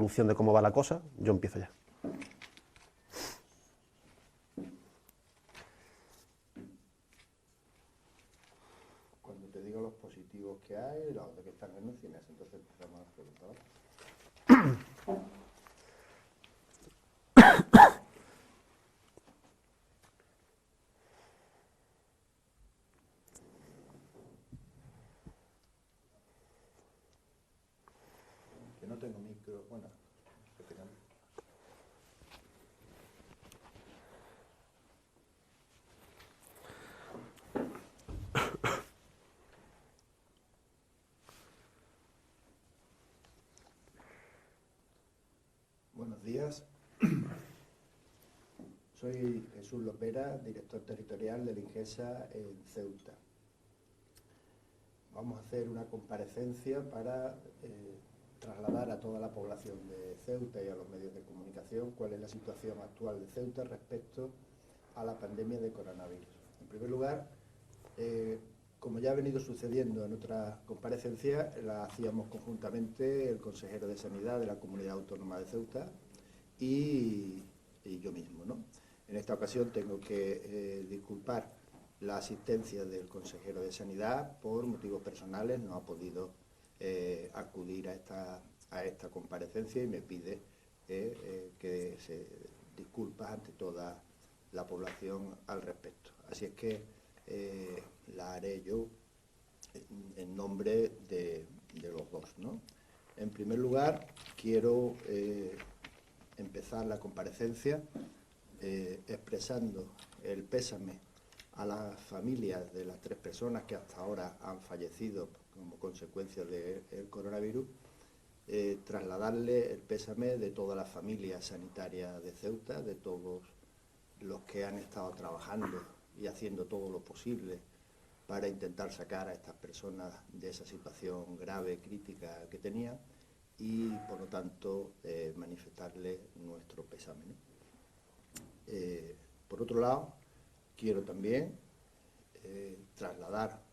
evolución de cómo va la cosa, yo empiezo ya. Cuando te digo los positivos que hay, los que están en UCINES, entonces empezamos a preguntar. Que no tengo micro, bueno, que tengan. Buenos días. Soy Jesús Lopera, director territorial de la INGESA en Ceuta. Vamos a hacer una comparecencia para trasladar a toda la población de Ceuta y a los medios de comunicación cuál es la situación actual de Ceuta respecto a la pandemia de coronavirus. En primer lugar, como ya ha venido sucediendo en otras comparecencias, la hacíamos conjuntamente el consejero de Sanidad de la Comunidad Autónoma de Ceuta y yo mismo, ¿no? En esta ocasión tengo que disculpar la asistencia del consejero de Sanidad por motivos personales, no ha podido acudir a esta comparecencia y me pide que se disculpas ante toda la población al respecto. Así es que la haré yo en nombre de los dos, ¿no? En primer lugar, quiero empezar la comparecencia expresando el pésame a las familias de las 3 personas que hasta ahora han fallecido como consecuencia del coronavirus, trasladarle el pésame de toda la familia sanitaria de Ceuta, de todos los que han estado trabajando y haciendo todo lo posible para intentar sacar a estas personas de esa situación grave, crítica que tenían y, por lo tanto, manifestarle nuestro pésame, ¿no? Por otro lado, quiero también trasladar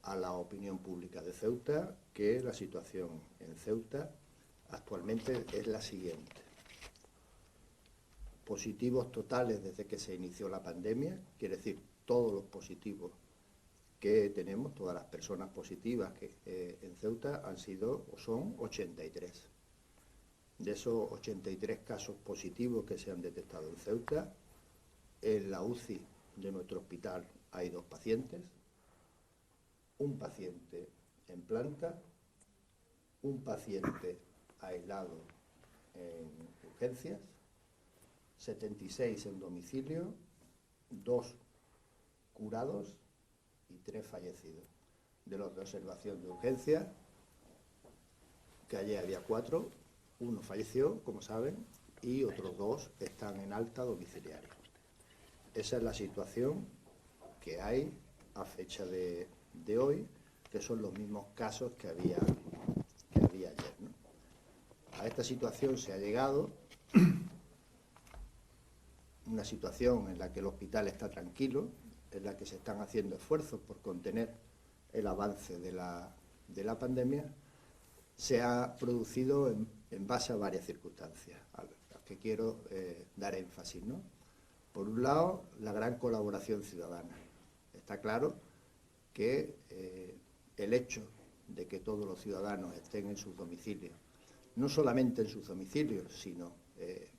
a la opinión pública de Ceuta que la situación en Ceuta actualmente es la siguiente. Positivos totales desde que se inició la pandemia, quiere decir todos los positivos que tenemos, todas las personas positivas que en Ceuta han sido o son 83. De esos 83 casos positivos que se han detectado en Ceuta, en la UCI de nuestro hospital hay 2 pacientes, un paciente en planta, un paciente aislado en urgencias, 76 en domicilio, 2 curados y 3 fallecidos. De los de observación de urgencias, que ayer había 4, 1 falleció, como saben, y otros 2 están en alta domiciliaria. Esa es la situación que hay a fecha de hoy, que son los mismos casos que había ayer, ¿no? A esta situación se ha llegado, una situación en la que el hospital está tranquilo, en la que se están haciendo esfuerzos por contener el avance de la pandemia, se ha producido en base a varias circunstancias, a las que quiero dar énfasis, ¿no? Por un lado, la gran colaboración ciudadana. Está claro que el hecho de que todos los ciudadanos estén en sus domicilios, no solamente en sus domicilios, sino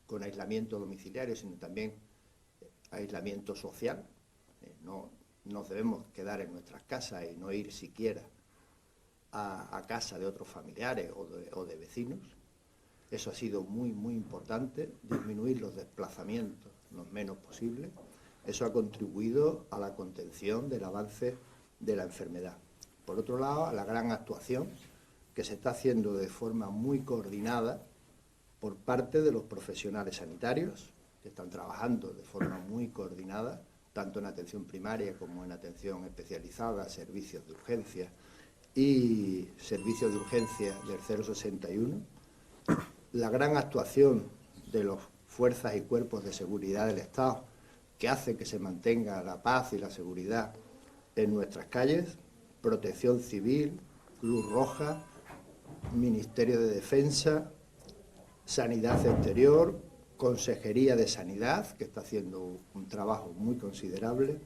con aislamiento domiciliario, sino también aislamiento social. No nos debemos quedar en nuestras casas y no ir siquiera a casa de otros familiares o de vecinos. Eso ha sido muy, muy importante, disminuir los desplazamientos lo menos posible. Eso ha contribuido a la contención del avance de la enfermedad. Por otro lado, a la gran actuación que se está haciendo de forma muy coordinada por parte de los profesionales sanitarios, que están trabajando de forma muy coordinada, tanto en atención primaria como en atención especializada, servicios de urgencia y servicios de urgencia del 061, la gran actuación de las fuerzas y cuerpos de seguridad del Estado, que hace que se mantenga la paz y la seguridad en nuestras calles, Protección Civil, Cruz Roja, Ministerio de Defensa, Sanidad Exterior, Consejería de Sanidad, que está haciendo un trabajo muy considerable,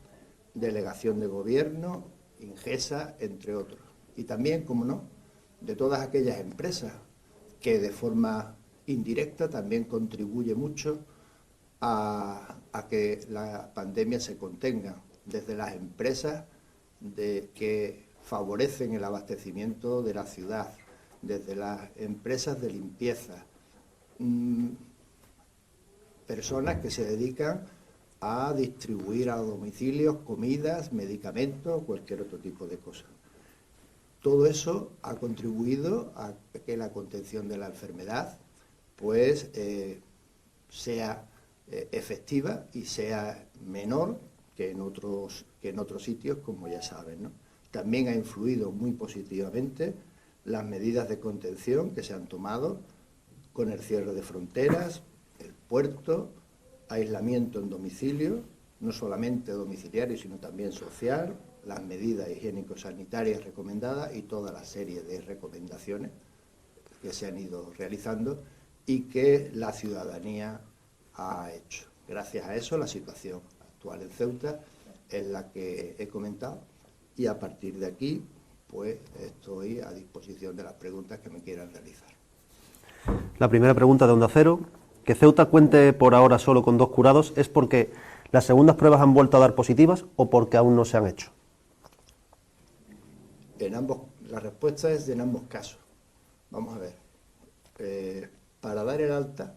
Delegación de Gobierno, Ingesa, entre otros. Y también, como no, de todas aquellas empresas que de forma indirecta también contribuye mucho a que la pandemia se contenga, desde las empresas que favorecen el abastecimiento de la ciudad, desde las empresas de limpieza, personas que se dedican a distribuir a domicilios comidas, medicamentos, cualquier otro tipo de cosas. Todo eso ha contribuido a que la contención de la enfermedad pues sea efectiva y sea menor que en otros sitios, como ya saben, ¿no? También ha influido muy positivamente las medidas de contención que se han tomado con el cierre de fronteras, el puerto, aislamiento en domicilio, no solamente domiciliario, sino también social, las medidas higiénico-sanitarias recomendadas y toda la serie de recomendaciones que se han ido realizando y que la ciudadanía ha hecho. Gracias a eso, la situación actual en Ceuta es la que he comentado y a partir de aquí, pues estoy a disposición de las preguntas que me quieran realizar. La primera pregunta de Onda Cero: que Ceuta cuente por ahora solo con 2 curados, ¿es porque las segundas pruebas han vuelto a dar positivas o porque aún no se han hecho? La respuesta es en ambos casos. Vamos a ver. Para dar el alta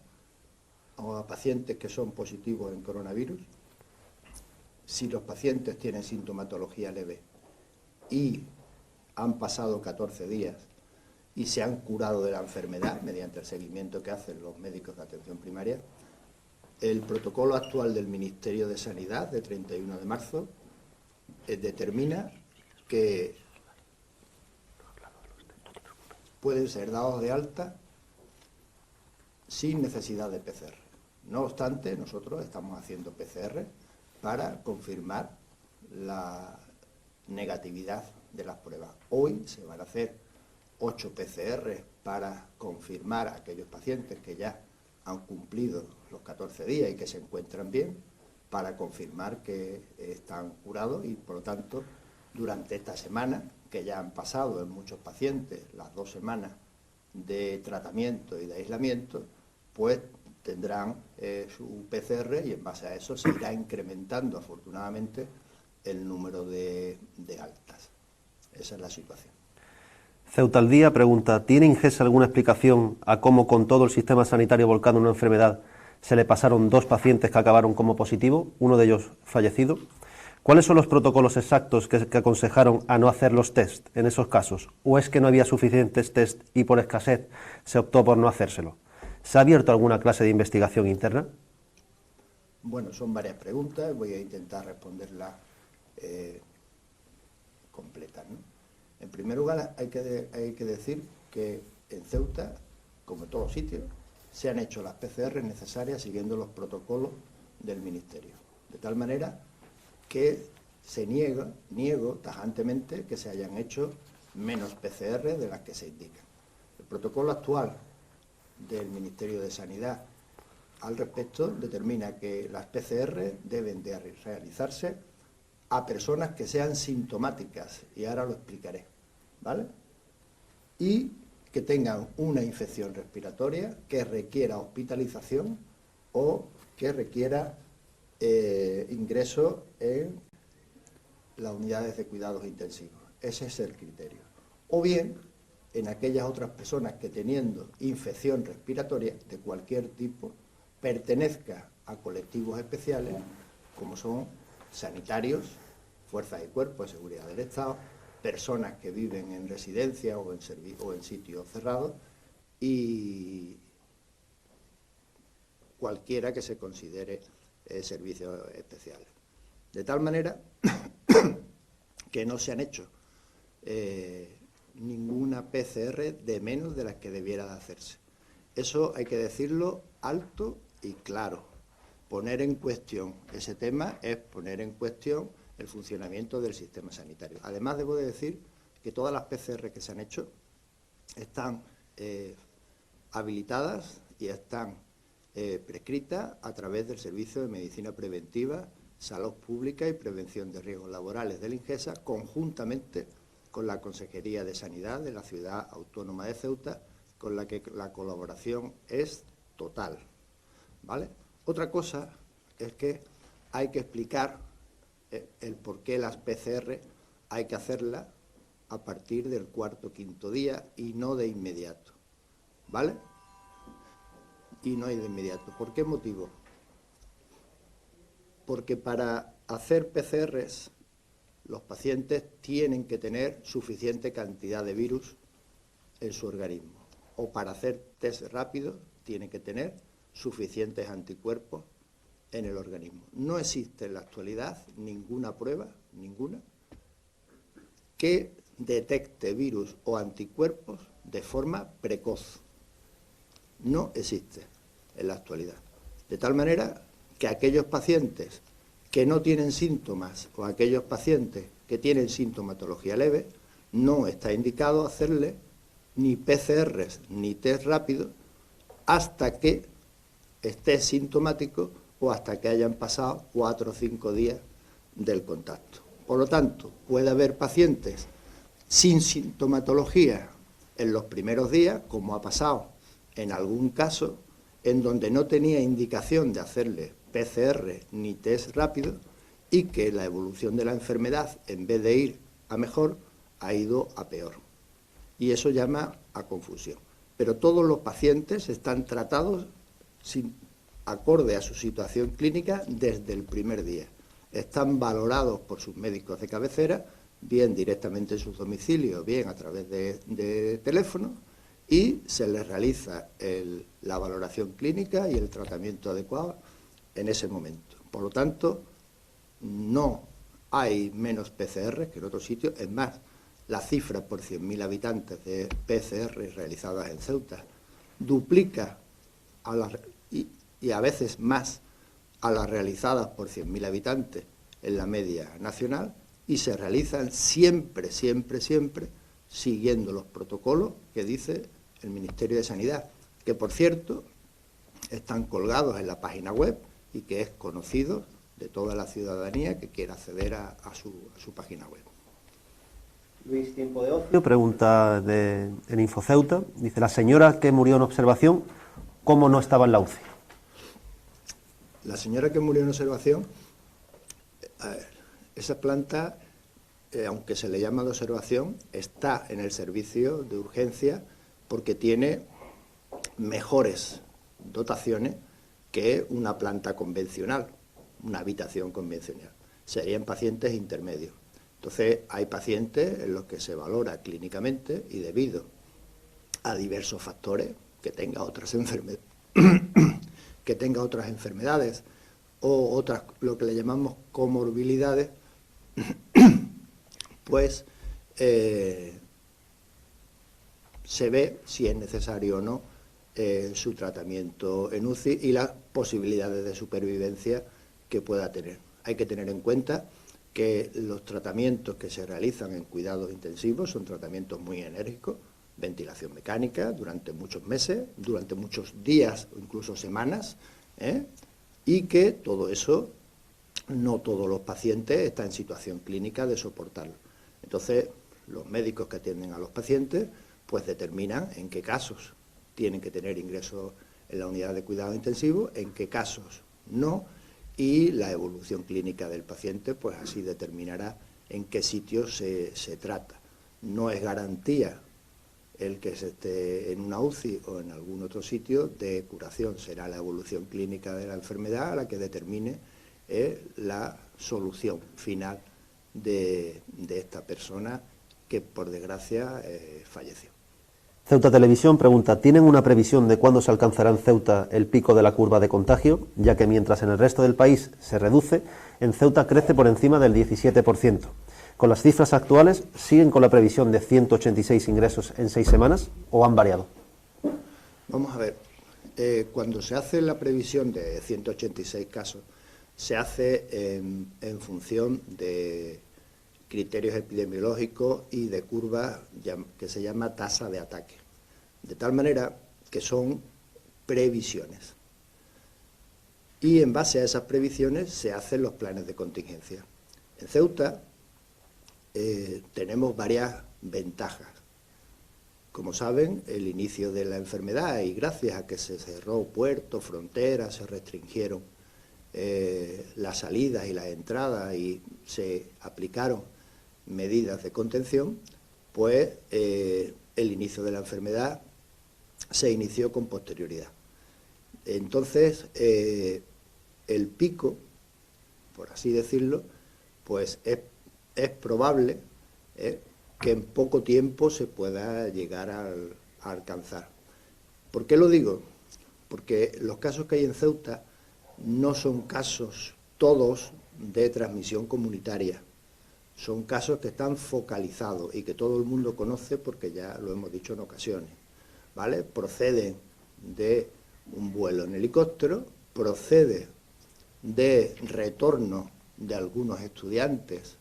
a pacientes que son positivos en coronavirus, si los pacientes tienen sintomatología leve y han pasado 14 días y se han curado de la enfermedad mediante el seguimiento que hacen los médicos de atención primaria, el protocolo actual del Ministerio de Sanidad de 31 de marzo determina que pueden ser dados de alta sin necesidad de PCR. No obstante, nosotros estamos haciendo PCR para confirmar la negatividad de las pruebas. Hoy se van a hacer 8 PCR para confirmar a aquellos pacientes que ya han cumplido los 14 días y que se encuentran bien, para confirmar que están curados y, por lo tanto, durante esta semana, que ya han pasado en muchos pacientes las 2 semanas de tratamiento y de aislamiento, pues tendrán su PCR y en base a eso se irá incrementando, afortunadamente, el número de altas. Esa es la situación. Ceuta al Día pregunta: ¿tiene Ingesa alguna explicación a cómo, con todo el sistema sanitario volcado en una enfermedad, se le pasaron 2 pacientes que acabaron como positivo, uno de ellos fallecido? ¿Cuáles son los protocolos exactos que aconsejaron a no hacer los test en esos casos? ¿O es que no había suficientes test y por escasez se optó por no hacérselo? ¿Se ha abierto alguna clase de investigación interna? Bueno, son varias preguntas, voy a intentar responderlas completas, ¿no? En primer lugar, hay que decir que en Ceuta, como en todos sitios, se han hecho las PCR necesarias siguiendo los del Ministerio. De tal manera que niego tajantemente que se hayan hecho menos PCR de las que se indican. El protocolo actual del Ministerio de Sanidad al respecto determina que las PCR deben de realizarse a personas que sean sintomáticas, y ahora lo explicaré, ¿vale? Y que tengan una infección respiratoria que requiera hospitalización o que requiera ingreso en las unidades de cuidados intensivos. Ese es el criterio. O bien, en aquellas otras personas que teniendo infección respiratoria de cualquier tipo, pertenezca a colectivos especiales, como son sanitarios, fuerzas y cuerpos de seguridad del Estado, personas que viven en residencias o en sitios cerrados y cualquiera que se considere servicios especiales. De tal manera que no se han hecho ninguna PCR de menos de las que debiera de hacerse. Eso hay que decirlo alto y claro. Poner en cuestión ese tema es poner en cuestión el funcionamiento del sistema sanitario. Además, debo de decir que todas las PCR que se han hecho están habilitadas y están prescritas a través del Servicio de Medicina Preventiva, Salud Pública y Prevención de Riesgos Laborales del INGESA, conjuntamente con la Consejería de Sanidad de la Ciudad Autónoma de Ceuta, con la que la colaboración es total, ¿vale? Otra cosa es que hay que explicar el por qué las PCR hay que hacerlas a partir del cuarto o quinto día y no de inmediato, ¿vale? Y no hay de inmediato. ¿Por qué motivo? Porque para hacer PCRs los pacientes tienen que tener suficiente cantidad de virus en su organismo. O para hacer test rápidos tienen que tener suficientes anticuerpos en el organismo. No existe en la actualidad ninguna prueba, ninguna, que detecte virus o anticuerpos de forma precoz. No existe en la actualidad. De tal manera que aquellos pacientes que no tienen síntomas o aquellos pacientes que tienen sintomatología leve, no está indicado hacerle ni PCRs ni test rápidos hasta que esté sintomático o hasta que hayan pasado 4 o 5 días del contacto. Por lo tanto, puede haber pacientes sin sintomatología en los primeros días, como ha pasado en algún caso, en donde no tenía indicación de hacerle PCR ni test rápido y que la evolución de la enfermedad, en vez de ir a mejor, ha ido a peor. Y eso llama a confusión. Pero todos los pacientes están tratados acorde a su situación clínica desde el primer día. Están valorados por sus médicos de cabecera, bien directamente en sus domicilios, bien a través de teléfono, y se les realiza la valoración clínica y el tratamiento adecuado en ese momento. Por lo tanto, no hay menos PCR que en otros sitios. Es más, la cifra por 100.000 habitantes de PCR realizadas en Ceuta duplica y a veces más a las realizadas por 100.000 habitantes en la media nacional, y se realizan siempre, siempre, siempre siguiendo los protocolos que dice el Ministerio de Sanidad, que por cierto están colgados en la página web y que es conocido de toda la ciudadanía que quiera acceder a su página web. Luis, tiempo de ocio. Pregunta en Infoceuta. Dice, la señora que murió en observación, ¿cómo no estaba en la UCI? La señora que murió en observación, esa planta, aunque se le llama de observación, está en el servicio de urgencia porque tiene mejores dotaciones que una planta convencional, una habitación convencional. Serían pacientes intermedios. Entonces, hay pacientes en los que se valora clínicamente y debido a diversos factores, que tenga otras enfermedades o otras, lo que le llamamos comorbilidades, pues se ve si es necesario o no su tratamiento en UCI y las posibilidades de supervivencia que pueda tener. Hay que tener en cuenta que los tratamientos que se realizan en cuidados intensivos son tratamientos muy enérgicos, ventilación mecánica durante muchos meses, durante muchos días o incluso semanas, y que todo eso, no todos los pacientes están en situación clínica de soportarlo. Entonces, los médicos que atienden a los pacientes, pues determinan en qué casos tienen que tener ingresos en la unidad de cuidado intensivo, en qué casos no, y la evolución clínica del paciente, pues así determinará en qué sitio se trata. No es garantía el que se esté en una UCI o en algún otro sitio de curación, será la evolución clínica de la enfermedad la que determine la solución final de esta persona que, por desgracia, falleció. Ceuta Televisión pregunta, ¿tienen una previsión de cuándo se alcanzará en Ceuta el pico de la curva de contagio? Ya que mientras en el resto del país se reduce, en Ceuta crece por encima del 17%. ¿Con las cifras actuales siguen con la previsión de 186 ingresos en 6 semanas o han variado? Vamos a ver, cuando se hace la previsión de 186 casos, se hace en función de criterios epidemiológicos y de curvas que se llama tasa de ataque. De tal manera que son previsiones. Y en base a esas previsiones se hacen los planes de contingencia. En Ceuta tenemos varias ventajas. Como saben, el inicio de la enfermedad, y gracias a que se cerró puertos, fronteras, se restringieron las salidas y las entradas y se aplicaron medidas de contención, pues el inicio de la enfermedad se inició con posterioridad. Entonces, el pico, por así decirlo, pues es probable que en poco tiempo se pueda llegar a alcanzar. ¿Por qué lo digo? Porque los casos que hay en Ceuta no son casos todos de transmisión comunitaria. Son casos que están focalizados y que todo el mundo conoce porque ya lo hemos dicho en ocasiones, ¿vale? Proceden de un vuelo en helicóptero, procede de retorno de algunos estudiantes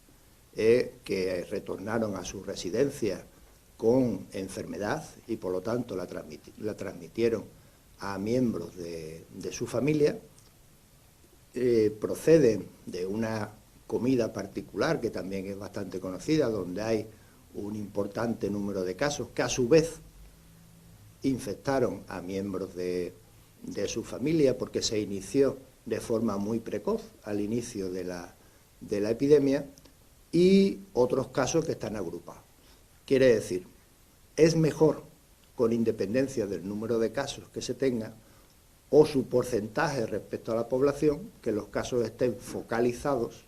que retornaron a su residencia con enfermedad y por lo tanto la transmitieron a miembros de su familia, proceden de una comida particular que también es bastante conocida, donde hay un importante número de casos que a su vez infectaron a miembros de su familia porque se inició de forma muy precoz al inicio de la epidemia, y otros casos que están agrupados. Quiere decir, es mejor, con independencia del número de casos que se tenga o su porcentaje respecto a la población, que los casos estén focalizados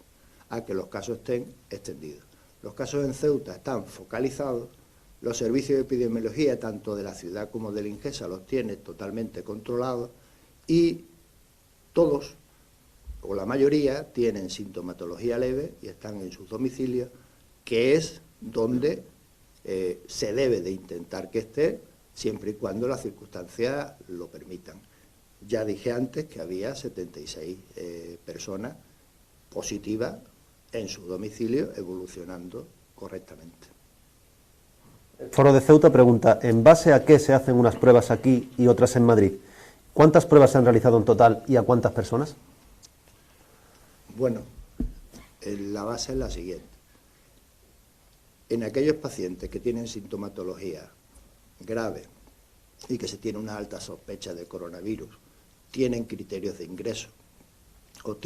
a que los casos estén extendidos. Los casos en Ceuta están focalizados, los servicios de epidemiología, tanto de la ciudad como del INGESA, los tiene totalmente controlados y todos, o la mayoría, tienen sintomatología leve y están en sus domicilios, que es donde se debe de intentar que esté, siempre y cuando las circunstancias lo permitan. Ya dije antes que había 76 personas positivas en su domicilio evolucionando correctamente. El Foro de Ceuta pregunta, ¿en base a qué se hacen unas pruebas aquí y otras en Madrid? ¿Cuántas pruebas se han realizado en total y a cuántas personas? Bueno, la base es la siguiente. En aquellos pacientes que tienen sintomatología grave y que se tiene una alta sospecha de coronavirus, tienen criterios de ingreso o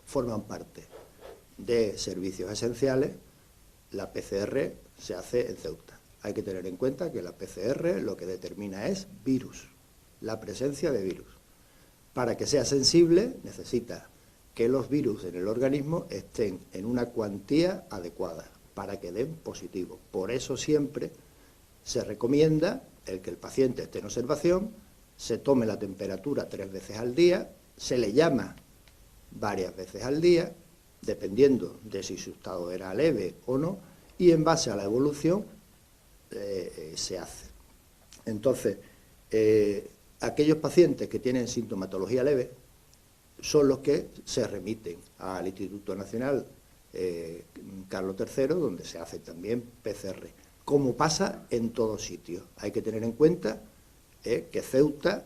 forman parte de servicios esenciales, la PCR se hace en Ceuta. Hay que tener en cuenta que la PCR lo que determina es virus, la presencia de virus. Para que sea sensible necesita que los virus en el organismo estén en una cuantía adecuada para que den positivo. Por eso siempre se recomienda el que el paciente esté en observación, se tome la temperatura 3 veces al día, se le llama varias veces al día, dependiendo de si su estado era leve o no, y en base a la evolución se hace. Entonces, aquellos pacientes que tienen sintomatología leve son los que se remiten al Instituto Nacional Carlos III, donde se hace también PCR, como pasa en todos sitios. Hay que tener en cuenta que Ceuta,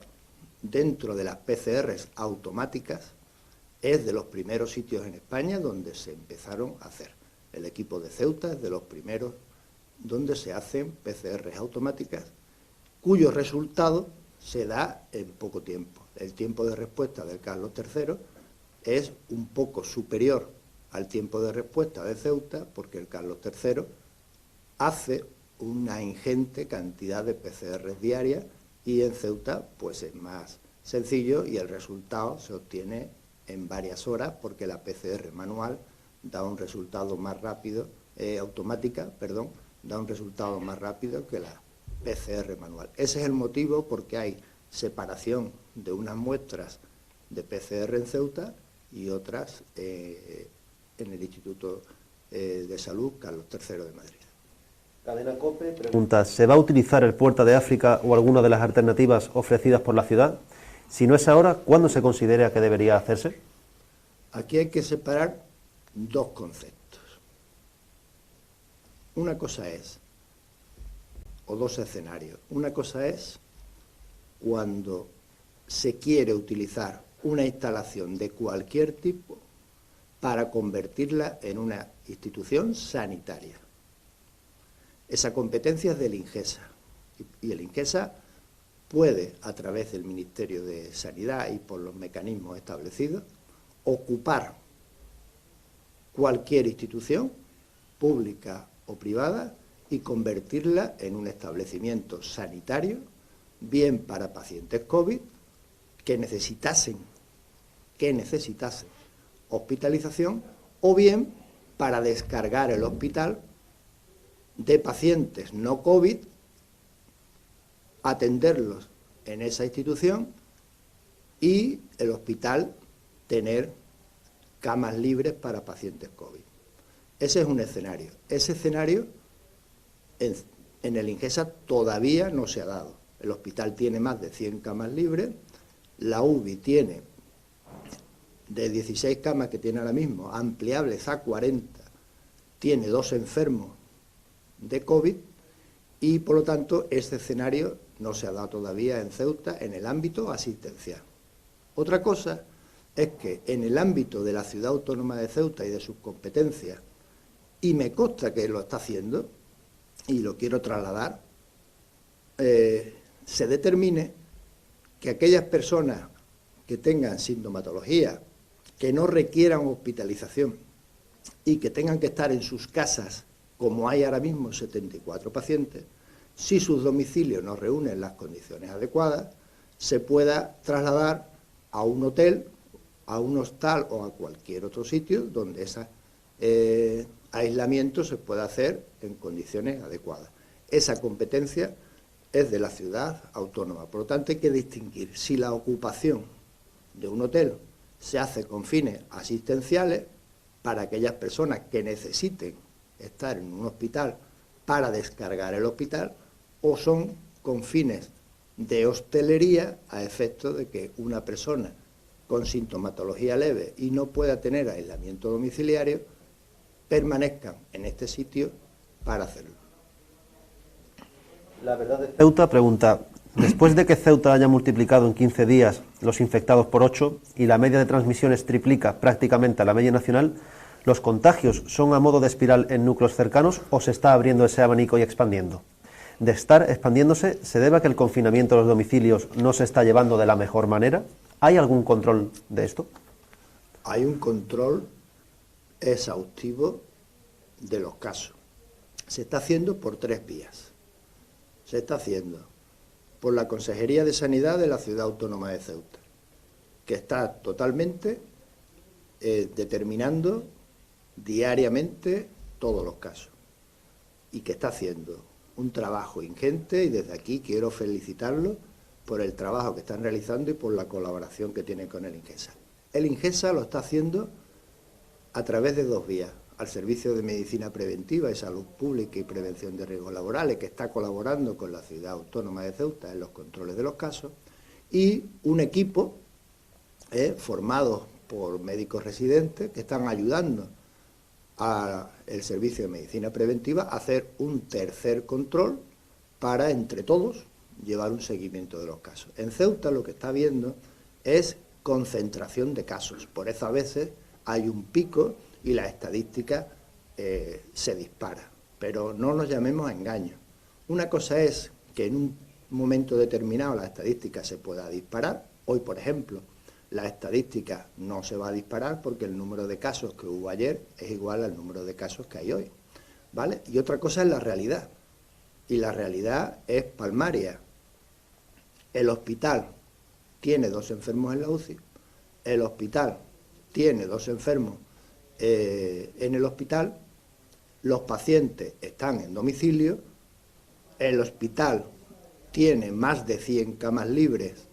dentro de las PCRs automáticas, es de los primeros sitios en España donde se empezaron a hacer. El equipo de Ceuta es de los primeros donde se hacen PCRs automáticas, cuyo resultado se da en poco tiempo. El tiempo de respuesta del Carlos III es un poco superior al tiempo de respuesta de Ceuta, porque el Carlos III hace una ingente cantidad de PCRs diarias y en Ceuta pues es más sencillo y el resultado se obtiene en varias horas porque la PCR manual da un resultado más rápido, automática, perdón, da un resultado más rápido que la PCR manual. Ese es el motivo porque hay separación de unas muestras de PCR en Ceuta y otras en el Instituto de Salud Carlos III de Madrid. Cadena COPE pregunta, ¿se va a utilizar el Puerta de África o alguna de las alternativas ofrecidas por la ciudad? Si no es ahora, ¿cuándo se considera que debería hacerse? Aquí hay que separar dos conceptos. Una cosa es, o dos escenarios, una cosa es cuando se quiere utilizar una instalación de cualquier tipo para convertirla en una institución sanitaria. Esa competencia es del INGESA, y el INGESA puede, a través del Ministerio de Sanidad y por los mecanismos establecidos, ocupar cualquier institución, pública o privada, y convertirla en un establecimiento sanitario, bien para pacientes COVID que necesitasen hospitalización, o bien para descargar el hospital de pacientes no COVID, atenderlos en esa institución y el hospital tener camas libres para pacientes COVID. Ese es un escenario. Ese escenario en el INGESA todavía no se ha dado. El hospital tiene más de 100 camas libres, la UBI tiene de 16 camas que tiene ahora mismo, ampliables a 40, tiene 2 enfermos de COVID y, por lo tanto, este escenario no se ha dado todavía en Ceuta en el ámbito asistencial. Otra cosa es que en el ámbito de la Ciudad Autónoma de Ceuta y de sus competencias, y me consta que lo está haciendo, y lo quiero trasladar, se determine que aquellas personas que tengan sintomatología, que no requieran hospitalización y que tengan que estar en sus casas, como hay ahora mismo 74 pacientes, si sus domicilios no reúnen las condiciones adecuadas, se pueda trasladar a un hotel, a un hostal o a cualquier otro sitio donde ese aislamiento se pueda hacer en condiciones adecuadas. Esa competencia es de la ciudad autónoma. Por lo tanto, hay que distinguir si la ocupación de un hotel se hace con fines asistenciales para aquellas personas que necesiten estar en un hospital para descargar el hospital, o son con fines de hostelería a efecto de que una persona con sintomatología leve y no pueda tener aislamiento domiciliario permanezcan en este sitio para hacerlo. La verdad de Ceuta pregunta, después de que Ceuta haya multiplicado en 15 días los infectados por 8 y la media de transmisiones triplica prácticamente a la media nacional, ¿los contagios son a modo de espiral en núcleos cercanos o se está abriendo ese abanico y expandiendo? De estar expandiéndose, ¿se debe a que el confinamiento de los domicilios no se está llevando de la mejor manera? ¿Hay algún control de esto? Hay un control exhaustivo de los casos. Se está haciendo por 3 vías. Se está haciendo por la Consejería de Sanidad de la Ciudad Autónoma de Ceuta, que está totalmente determinando diariamente todos los casos y que está haciendo un trabajo ingente, y desde aquí quiero felicitarlo por el trabajo que están realizando y por la colaboración que tienen con el INGESA. El INGESA lo está haciendo a través de 2 vías: al Servicio de Medicina Preventiva y Salud Pública y Prevención de Riesgos Laborales, que está colaborando con la Ciudad Autónoma de Ceuta en los controles de los casos, y un equipo formado por médicos residentes que están ayudando al Servicio de Medicina Preventiva a hacer un tercer control para, entre todos, llevar un seguimiento de los casos. En Ceuta lo que está habiendo es concentración de casos, por eso a veces hay un pico y la estadística se dispara, pero no nos llamemos a engaño. Una cosa es que en un momento determinado la estadística se pueda disparar. Hoy, por ejemplo, la estadística no se va a disparar porque el número de casos que hubo ayer es igual al número de casos que hay hoy, ¿vale? Y otra cosa es la realidad, y la realidad es palmaria. El hospital tiene 2 enfermos en la UCI, el hospital tiene 2 enfermos en el hospital, los pacientes están en domicilio, el hospital tiene más de 100 camas libres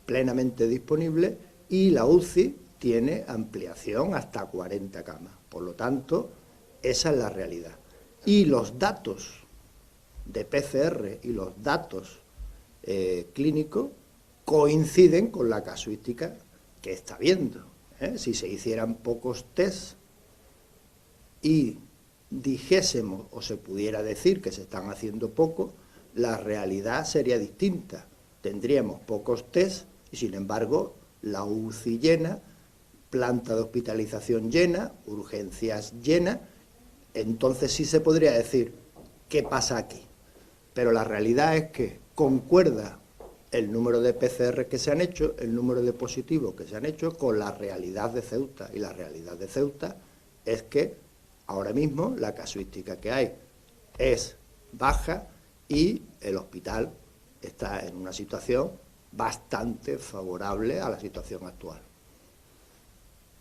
plenamente disponibles, y la UCI tiene ampliación hasta 40 camas. Por lo tanto, esa es la realidad. Y los datos de PCR y los datos clínicos coinciden con la casuística que está viendo. Si se hicieran pocos test y dijésemos o se pudiera decir que se están haciendo poco, la realidad sería distinta. Tendríamos pocos test y, sin embargo, la UCI llena, planta de hospitalización llena, urgencias llenas. Entonces sí se podría decir, ¿qué pasa aquí? Pero la realidad es que concuerda el número de PCR que se han hecho, el número de positivos que se han hecho con la realidad de Ceuta. Y la realidad de Ceuta es que ahora mismo la casuística que hay es baja y el hospital está en una situación bastante favorable a la situación actual.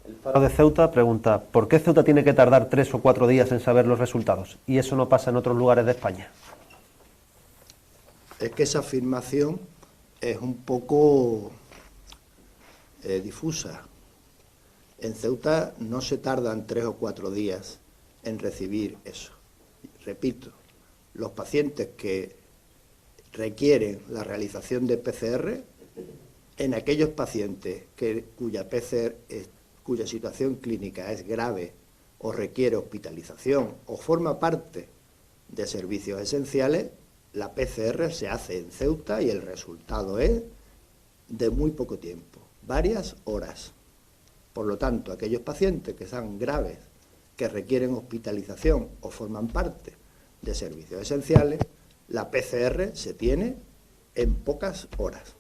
El Faro de Ceuta pregunta, ¿por qué Ceuta tiene que tardar 3 o 4 días en saber los resultados? Y eso no pasa en otros lugares de España. Es que esa afirmación es un poco difusa. En Ceuta no se tardan 3 o 4 días en recibir eso. Repito, los pacientes que requieren la realización de PCR, en aquellos pacientes cuya situación clínica es grave o requiere hospitalización o forma parte de servicios esenciales, la PCR se hace en Ceuta y el resultado es de muy poco tiempo, varias horas. Por lo tanto, aquellos pacientes que sean graves, que requieren hospitalización o forman parte de servicios esenciales, la PCR se tiene en pocas horas.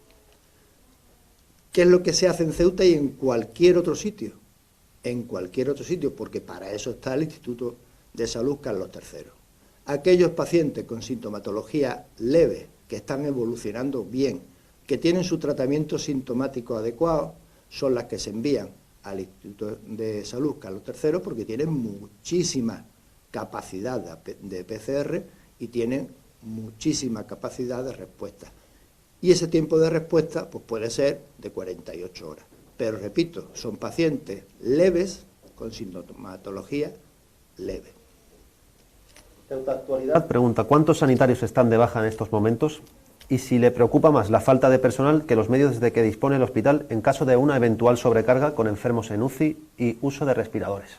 ¿Qué es lo que se hace en Ceuta y en cualquier otro sitio? En cualquier otro sitio, porque para eso está el Instituto de Salud Carlos III. Aquellos pacientes con sintomatología leve, que están evolucionando bien, que tienen su tratamiento sintomático adecuado, son las que se envían al Instituto de Salud Carlos III porque tienen muchísima capacidad de PCR y tienen muchísima capacidad de respuesta. Y ese tiempo de respuesta pues puede ser de 48 horas. Pero repito, son pacientes leves con sintomatología leve. Ceuta Actualidad pregunta, ¿cuántos sanitarios están de baja en estos momentos? Y si le preocupa más la falta de personal que los medios de que dispone el hospital en caso de una eventual sobrecarga con enfermos en UCI y uso de respiradores.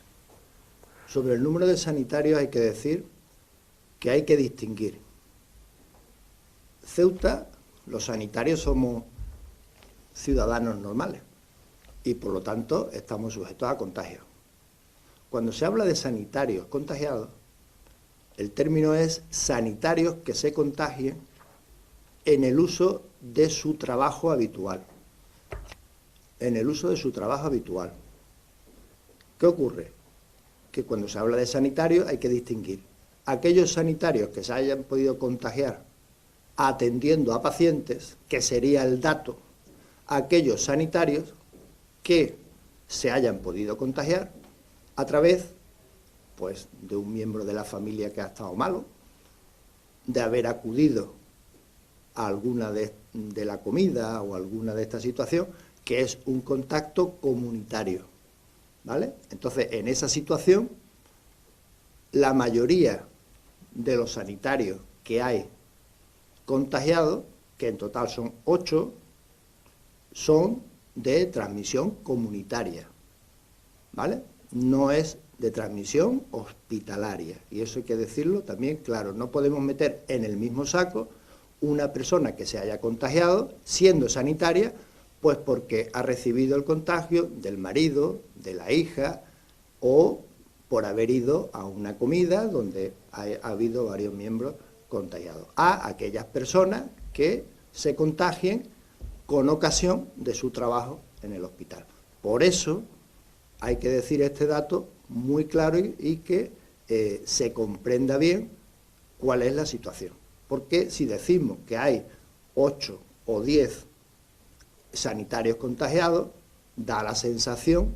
Sobre el número de sanitarios hay que decir que hay que distinguir. Ceuta, los sanitarios somos ciudadanos normales y por lo tanto estamos sujetos a contagios. Cuando se habla de sanitarios contagiados, el término es sanitarios que se contagien en el uso de su trabajo habitual. En el uso de su trabajo habitual. ¿Qué ocurre? Que cuando se habla de sanitarios hay que distinguir aquellos sanitarios que se hayan podido contagiar atendiendo a pacientes, que sería el dato, aquellos sanitarios que se hayan podido contagiar a través pues, de un miembro de la familia que ha estado malo, de haber acudido a alguna de la comida o alguna de esta situación, que es un contacto comunitario, ¿vale? Entonces, en esa situación, la mayoría de los sanitarios que hay contagiados, que en total son 8, son de transmisión comunitaria, ¿vale? No es de transmisión hospitalaria, y eso hay que decirlo también claro, no podemos meter en el mismo saco una persona que se haya contagiado siendo sanitaria, pues porque ha recibido el contagio del marido, de la hija, o por haber ido a una comida donde ha habido varios miembros contagiados, a aquellas personas que se contagien con ocasión de su trabajo en el hospital. Por eso hay que decir este dato muy claro y que se comprenda bien cuál es la situación. Porque si decimos que hay 8 o 10 sanitarios contagiados, da la sensación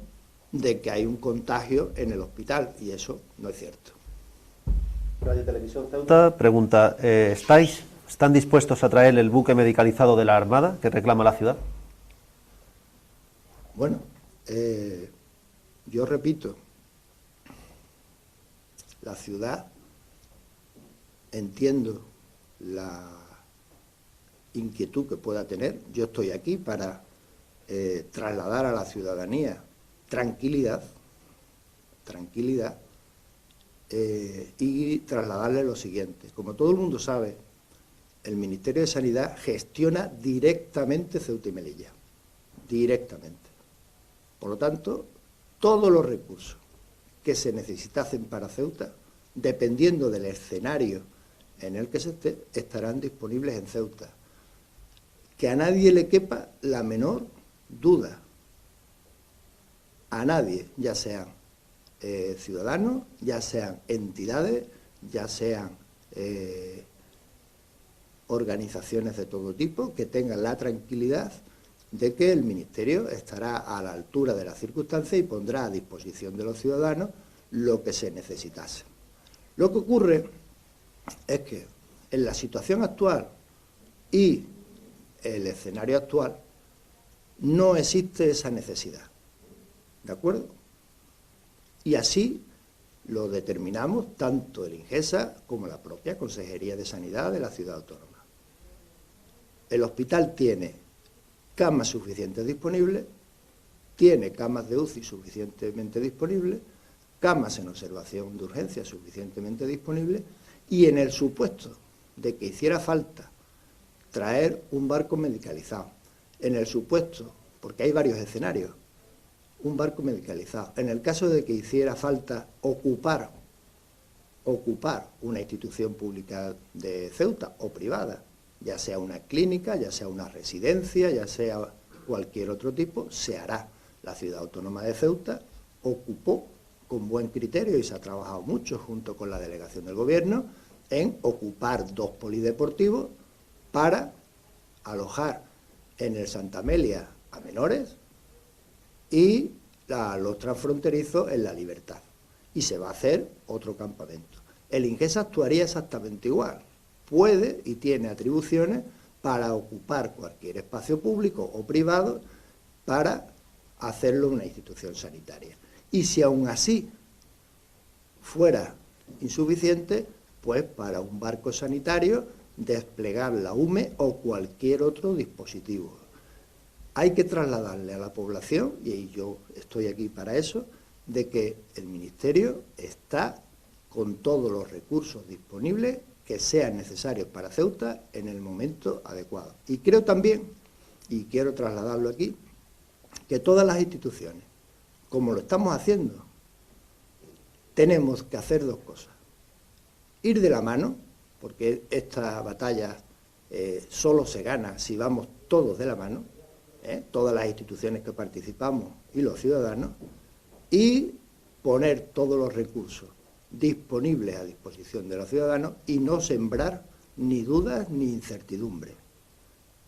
de que hay un contagio en el hospital, y eso no es cierto. Radio Televisión Ceuta pregunta, ¿están dispuestos a traer el buque medicalizado de la Armada que reclama la ciudad? Bueno, yo repito, la ciudad, entiendo la inquietud que pueda tener, yo estoy aquí para trasladar a la ciudadanía tranquilidad, y trasladarle lo siguiente. Como todo el mundo sabe, el Ministerio de Sanidad gestiona directamente Ceuta y Melilla, directamente. Por lo tanto, todos los recursos que se necesitasen para Ceuta, dependiendo del escenario en el que se esté, estarán disponibles en Ceuta. Que a nadie le quepa la menor duda. A nadie, ya sean ciudadanos, ya sean entidades, ya sean organizaciones de todo tipo, que tengan la tranquilidad de que el Ministerio estará a la altura de las circunstancias y pondrá a disposición de los ciudadanos lo que se necesitase. Lo que ocurre es que en la situación actual y el escenario actual no existe esa necesidad, ¿de acuerdo? Y así lo determinamos tanto el INGESA como la propia Consejería de Sanidad de la Ciudad Autónoma. El hospital tiene camas suficientes disponibles, tiene camas de UCI suficientemente disponibles, camas en observación de urgencia suficientemente disponibles, y en el supuesto de que hiciera falta traer un barco medicalizado, en el supuesto, porque hay varios escenarios, un barco medicalizado, en el caso de que hiciera falta ocupar una institución pública de Ceuta o privada, ya sea una clínica, ya sea una residencia, ya sea cualquier otro tipo, se hará. La Ciudad Autónoma de Ceuta ocupó con buen criterio, y se ha trabajado mucho junto con la delegación del Gobierno, en ocupar 2 polideportivos para alojar en el Santa Amelia a menores y a los transfronterizos en La Libertad. Y se va a hacer otro campamento. El INGESA actuaría exactamente igual. Puede y tiene atribuciones para ocupar cualquier espacio público o privado para hacerlo una institución sanitaria. Y si aún así fuera insuficiente, pues para un barco sanitario desplegar la UME o cualquier otro dispositivo. Hay que trasladarle a la población, y yo estoy aquí para eso, de que el Ministerio está con todos los recursos disponibles que sean necesarios para Ceuta en el momento adecuado. Y creo también, y quiero trasladarlo aquí, que todas las instituciones, como lo estamos haciendo, tenemos que hacer 2 cosas. Ir de la mano, porque esta batalla solo se gana si vamos todos de la mano, todas las instituciones que participamos y los ciudadanos, y poner todos los recursos disponibles a disposición de los ciudadanos y no sembrar ni dudas ni incertidumbre.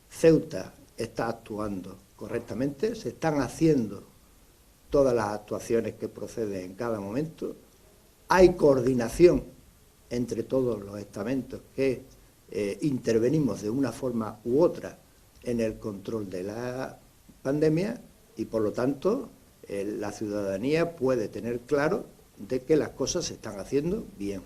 Ceuta está actuando correctamente, se están haciendo todas las actuaciones que proceden en cada momento, hay coordinación entre todos los estamentos que intervenimos de una forma u otra en el control de la pandemia, y por lo tanto la ciudadanía puede tener claro de que las cosas se están haciendo bien.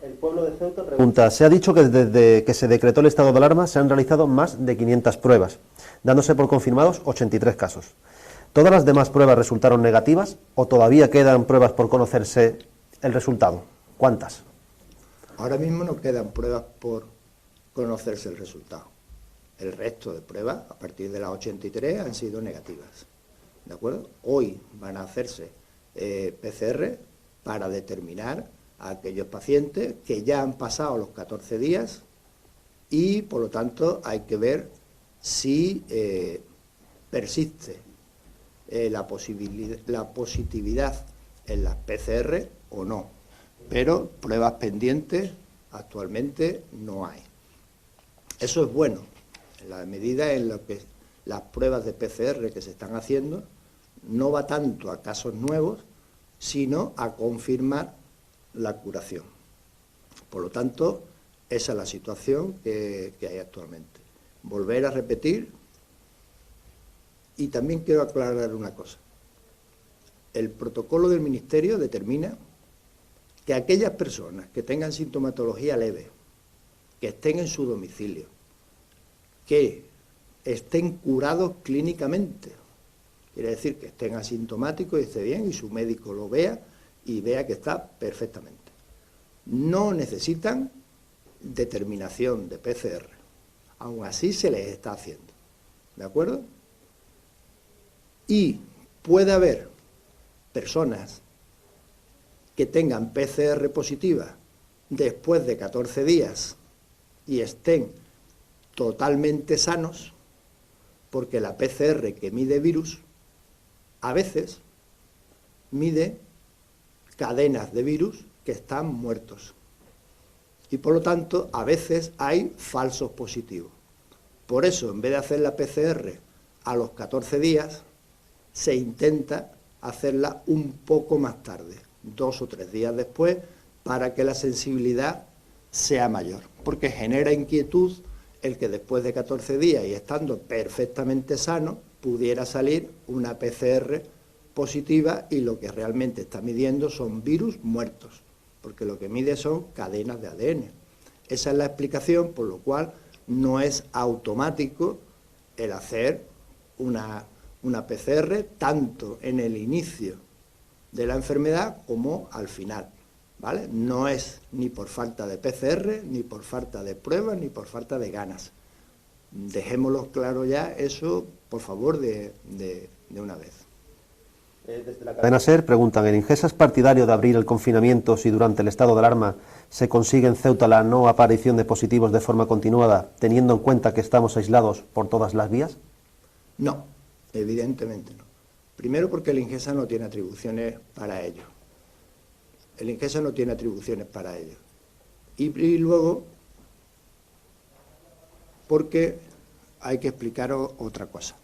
El pueblo de Ceuta pregunta, se ha dicho que desde que se decretó el estado de alarma se han realizado más de 500 pruebas, dándose por confirmados 83 casos. ¿Todas las demás pruebas resultaron negativas o todavía quedan pruebas por conocerse el resultado? ¿Cuántas? Ahora mismo no quedan pruebas por conocerse el resultado. El resto de pruebas, a partir de las 83, han sido negativas. ¿De acuerdo? Hoy van a hacerse PCR para determinar a aquellos pacientes que ya han pasado los 14 días y, por lo tanto, hay que ver si persiste la positividad en las PCR o no. Pero pruebas pendientes actualmente no hay. Eso es bueno, en la medida en la que las pruebas de PCR que se están haciendo no va tanto a casos nuevos, sino a confirmar la curación. Por lo tanto, esa es la situación que hay actualmente. Volver a repetir, y también quiero aclarar una cosa. El protocolo del Ministerio determina que aquellas personas que tengan sintomatología leve, que estén en su domicilio, que estén curados clínicamente, quiere decir que estén asintomáticos y esté bien y su médico lo vea y vea que está perfectamente, no necesitan determinación de PCR. Aún así se les está haciendo, ¿de acuerdo? Y puede haber personas que tengan PCR positiva después de 14 días y estén totalmente sanos, porque la PCR que mide virus a veces mide cadenas de virus que están muertos. Y por lo tanto, a veces hay falsos positivos. Por eso, en vez de hacer la PCR a los 14 días, se intenta hacerla un poco más tarde, 2 o 3 días después, para que la sensibilidad sea mayor. Porque genera inquietud el que después de 14 días y estando perfectamente sano, pudiera salir una PCR positiva y lo que realmente está midiendo son virus muertos, porque lo que mide son cadenas de ADN. Esa es la explicación por lo cual no es automático el hacer una PCR tanto en el inicio de la enfermedad como al final, ¿vale? No es ni por falta de PCR, ni por falta de pruebas, ni por falta de ganas. Dejémoslo claro ya eso, por favor, de una vez. Desde la cadena SER preguntan, ¿el Ingesa es partidario de abrir el confinamiento si durante el estado de alarma se consigue en Ceuta la no aparición de positivos de forma continuada, teniendo en cuenta que estamos aislados por todas las vías? No, evidentemente no. Primero porque el Ingesa no tiene atribuciones para ello. El Ingesa no tiene atribuciones para ello. Y luego porque hay que explicaros otra cosa.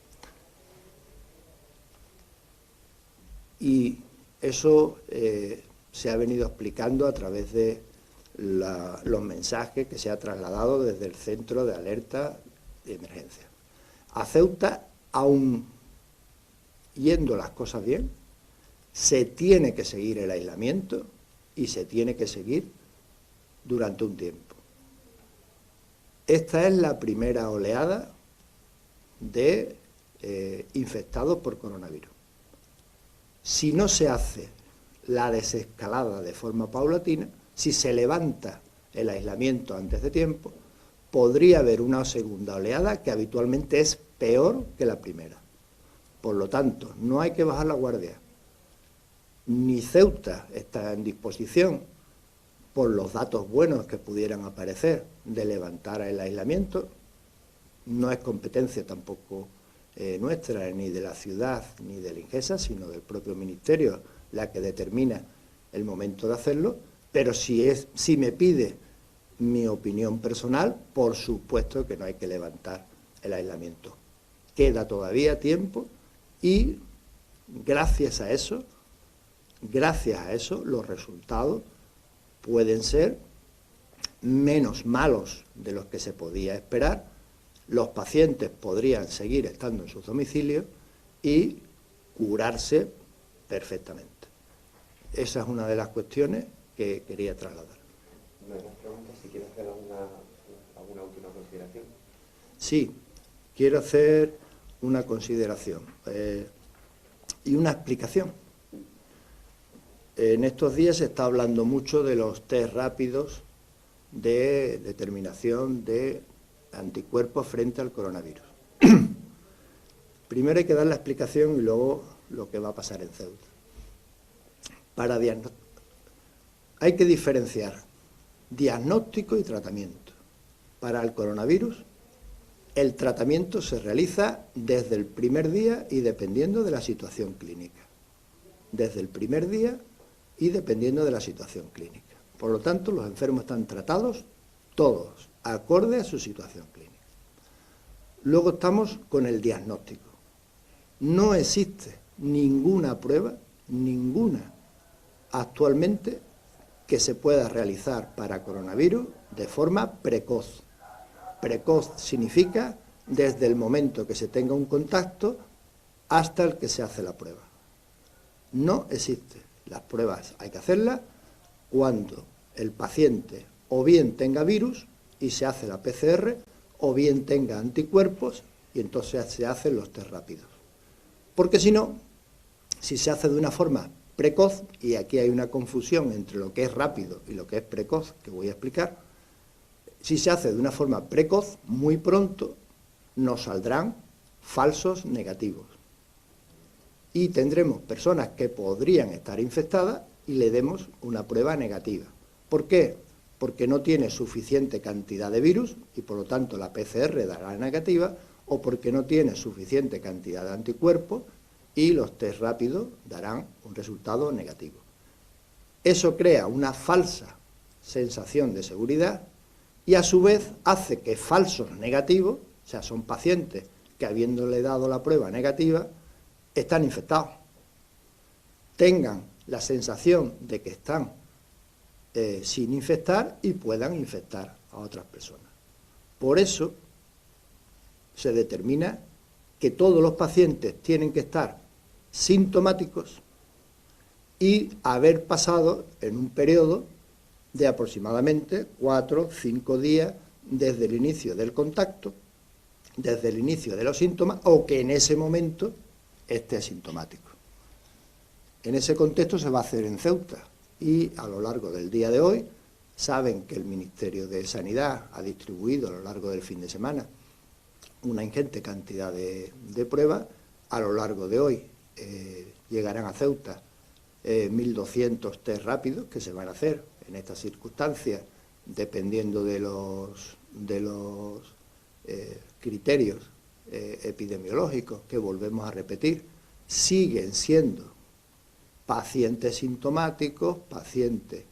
Y eso se ha venido explicando a través de los mensajes que se ha trasladado desde el Centro de Alerta de Emergencia. A Ceuta, aún yendo las cosas bien, se tiene que seguir el aislamiento y se tiene que seguir durante un tiempo. Esta es la primera oleada de infectados por coronavirus. Si no se hace la desescalada de forma paulatina, si se levanta el aislamiento antes de tiempo, podría haber una segunda oleada que habitualmente es peor que la primera. Por lo tanto, no hay que bajar la guardia. Ni Ceuta está en disposición, por los datos buenos que pudieran aparecer, de levantar el aislamiento. No es competencia tampoco nuestra, ni de la ciudad, ni del Ingesa, sino del propio Ministerio, la que determina el momento de hacerlo, pero si me pide mi opinión personal, por supuesto que no hay que levantar el aislamiento. Queda todavía tiempo y gracias a eso, los resultados pueden ser menos malos de los que se podía esperar. Los pacientes podrían seguir estando en sus domicilios y curarse perfectamente. Esa es una de las cuestiones que quería trasladar. ¿Me preguntas si quieres hacer alguna última consideración? Sí, quiero hacer una consideración y una explicación. En estos días se está hablando mucho de los test rápidos de determinación de anticuerpos frente al coronavirus. Primero hay que dar la explicación y luego lo que va a pasar en Ceuta. Hay que diferenciar diagnóstico y tratamiento. Para el coronavirus, el tratamiento se realiza desde el primer día y dependiendo de la situación clínica. Desde el primer día y dependiendo de la situación clínica. Por lo tanto, los enfermos están tratados todos, acorde a su situación clínica. Luego estamos con el diagnóstico. No existe ninguna prueba, ninguna, actualmente, que se pueda realizar para coronavirus de forma precoz. Precoz significa desde el momento que se tenga un contacto hasta el que se hace la prueba. No existe. Las pruebas hay que hacerlas cuando el paciente o bien tenga virus y se hace la PCR, o bien tenga anticuerpos y entonces se hacen los test rápidos. Porque si no, si se hace de una forma precoz, y aquí hay una confusión entre lo que es rápido y lo que es precoz, que voy a explicar, Si se hace de una forma precoz, muy pronto nos saldrán falsos negativos. Y tendremos personas que podrían estar infectadas y le demos una prueba negativa. ¿Por qué? Porque no tiene suficiente cantidad de virus y por lo tanto la PCR dará negativa, o porque no tiene suficiente cantidad de anticuerpos y los test rápidos darán un resultado negativo. Eso crea una falsa sensación de seguridad y a su vez hace que falsos negativos, o sea, son pacientes que habiéndole dado la prueba negativa, están infectados, tengan la sensación de que están sin infectar y puedan infectar a otras personas. Por eso se determina que todos los pacientes tienen que estar sintomáticos y haber pasado en un periodo de aproximadamente 4 o 5 días desde el inicio del contacto, desde el inicio de los síntomas, o que en ese momento esté asintomático. En ese contexto se va a hacer en Ceuta y a lo largo del día de hoy saben que el Ministerio de Sanidad ha distribuido a lo largo del fin de semana una ingente cantidad de pruebas. A lo largo de hoy llegarán a Ceuta 1.200 test rápidos que se van a hacer en estas circunstancias, dependiendo de los criterios epidemiológicos que volvemos a repetir, siguen siendo pacientes sintomáticos, pacientes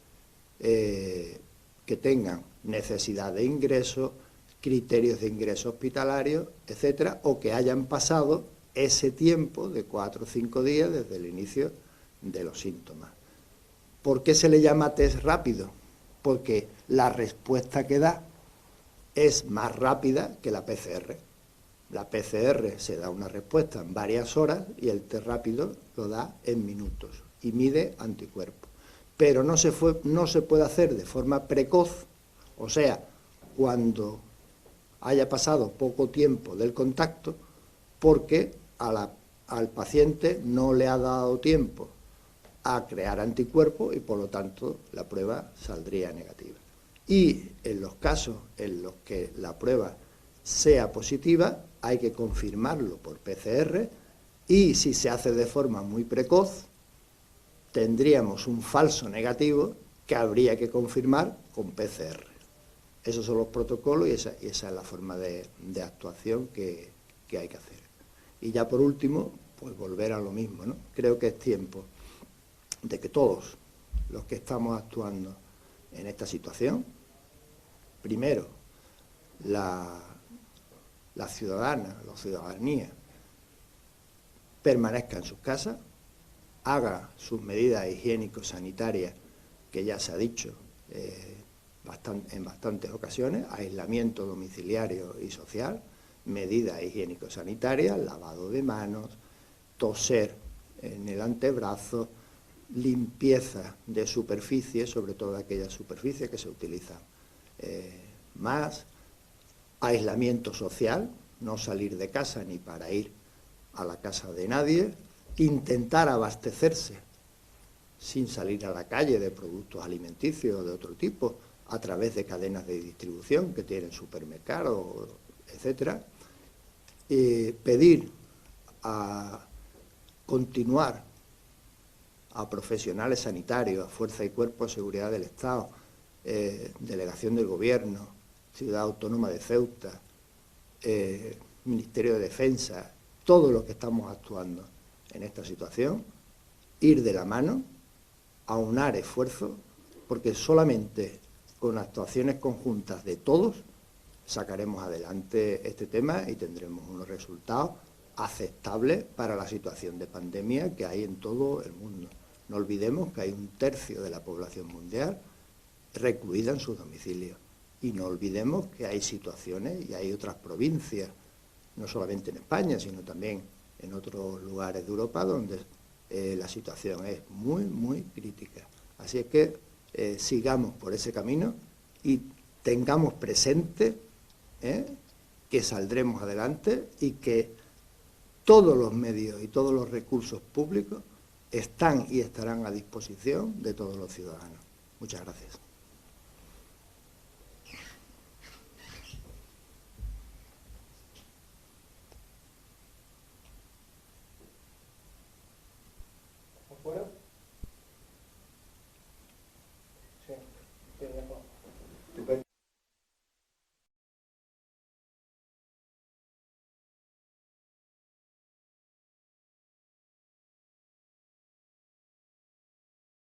que tengan necesidad de ingreso, criterios de ingreso hospitalario, etcétera, o que hayan pasado ese tiempo de 4 o 5 días desde el inicio de los síntomas. ¿Por qué se le llama test rápido? Porque la respuesta que da es más rápida que la PCR. La PCR se da una respuesta en varias horas y el test rápido lo da en minutos y mide anticuerpos. Pero no se puede hacer de forma precoz, o sea, cuando haya pasado poco tiempo del contacto, porque al paciente no le ha dado tiempo a crear anticuerpos y por lo tanto la prueba saldría negativa. Y en los casos en los que la prueba sea positiva, hay que confirmarlo por PCR y si se hace de forma muy precoz, tendríamos un falso negativo que habría que confirmar con PCR. Esos son los protocolos y esa es la forma de actuación que hay que hacer. Y ya por último, pues volver a lo mismo, ¿no? Creo que es tiempo de que todos los que estamos actuando en esta situación, primero, la ciudadanía, permanezca en sus casas, haga sus medidas higiénico-sanitarias, que ya se ha dicho en bastantes ocasiones, aislamiento domiciliario y social, medidas higiénico-sanitarias, lavado de manos, toser en el antebrazo, limpieza de superficies, sobre todo aquellas superficies que se utilizan más, aislamiento social, no salir de casa ni para ir a la casa de nadie, intentar abastecerse sin salir a la calle de productos alimenticios o de otro tipo, a través de cadenas de distribución que tienen supermercados, etcétera, pedir a continuar a profesionales sanitarios, a Fuerza y Cuerpo de Seguridad del Estado, Delegación del Gobierno, Ciudad Autónoma de Ceuta, Ministerio de Defensa, todos los que estamos actuando en esta situación, ir de la mano, aunar esfuerzos, porque solamente con actuaciones conjuntas de todos sacaremos adelante este tema y tendremos unos resultados aceptables para la situación de pandemia que hay en todo el mundo. No olvidemos que hay 1/3 de la población mundial recluida en sus domicilios. Y no olvidemos que hay situaciones y hay otras provincias, no solamente en España, sino también en otros lugares de Europa, donde la situación es muy, muy crítica. Así es que sigamos por ese camino y tengamos presente que saldremos adelante y que todos los medios y todos los recursos públicos están y estarán a disposición de todos los ciudadanos. Muchas gracias. fuera.